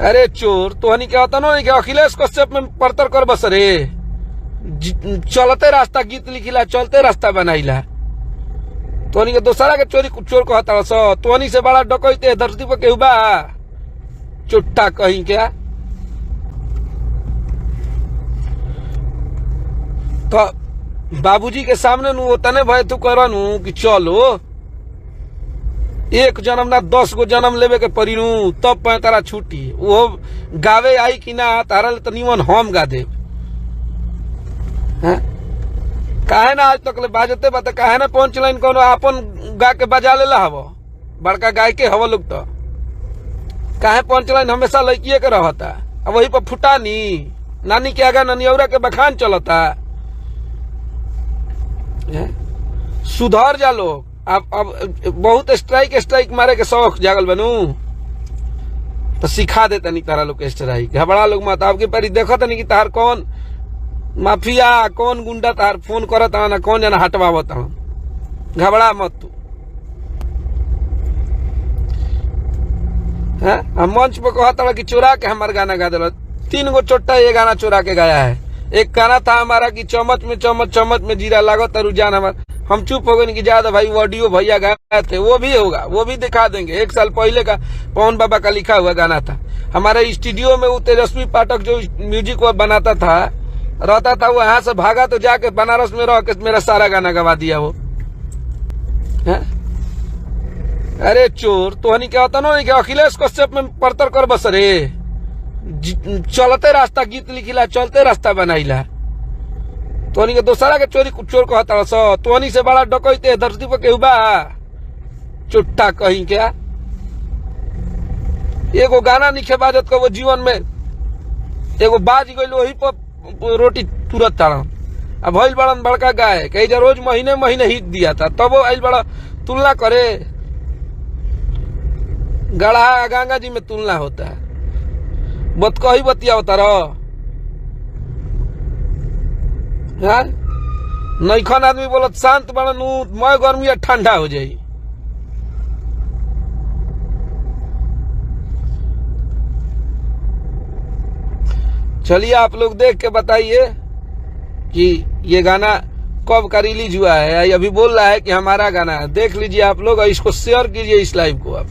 अरे चोर तोहनी क्या होता नहीं कि अखिलेश कश्यप में परतर कर बस रे चलते रास्ता गीत लिखिला चलते रास्ता बनाइला तोहनी के दोसरा के चोरी चोर कहता तोहनी से बड़ा डकैते धरती पर केहू बा चुट्टा कहीं क्या तो बाबूजी के सामने नु तने भय तू करनु कि चलो एक जन्म ना 10 गो जन्म लेवे के पड़ी नु तब पे तारा छुट्टी वो गावे आई कि ना तारा तो निमन हम गा दे काहे ना आज तक ले बाजते बात काहे ना पंच लाइन कोनो अपन गा के बजा लेला हव बड़का गाय के हव लोग तो काहे पंच लाइन हमेशा लड़किए के रहता अब वही पर फुटानी नानी के आगा ननियौरा के बखान चलता सुधर जा लोग अब बहुत स्ट्राइक मारे के शौक जागल बनू तो सिखा देता नहीं तारा लोग के स्ट्राइक घबरा लोग मत आपके पर देखो नहीं कि तार कौन माफिया कौन गुंडा तार फोन करता ना कौन जना हटवावता घबरा मत तू हम मंच पर कहता कि चुरा के हमारे गाना गा दिल 3 गो चोट्टा ये गाना चुरा के गाया है। एक गाना था हमारा कि चम्मच में जीरा लागो तरु जान हमारा हम चुप हो गए कि ज्यादा भाई ऑडियो भैया गाए थे वो भी होगा वो भी दिखा देंगे 1 साल पहले का पवन बाबा का लिखा हुआ गाना था हमारे स्टूडियो में वो तेजस्वी पाठक जो म्यूजिक वो बनाता था रहता था वो यहाँ से भागा तो जाके बनारस में रह के मेरा सारा गाना गवा दिया वो है? अरे चोर तोहनी क्या होता नहीं कि अखिलेश कश्यप में परतर कर बस रे चलते रास्ता गीत लिखिला चलते रास्ता बनाइला तोहनी के दोसरा के चोरी चोर कहता तोहनी से बड़ा डकैते धरती पर केहू बा चुट्टा कहीं क्या एगो गाना निखे बाजत को वो जीवन में एगो बाज गई वही पर रोटी तुरत तारण अब भइल बड़न बड़का गाय कई जा रोज महीने हिट दिया था तब वो बड़ा तुलना करे गढ़ा गंगा जी में तुलना होता है बत कही बतिया होता रह नईखन आदमी बोलत शांत बड़न मैं गर्मी ठंडा हो जाई चलिए आप लोग देख के बताइए कि ये गाना कब का रिलीज हुआ है अभी बोल रहा है कि हमारा गाना है देख लीजिए आप लोग इसको शेयर कीजिए इस लाइव को आप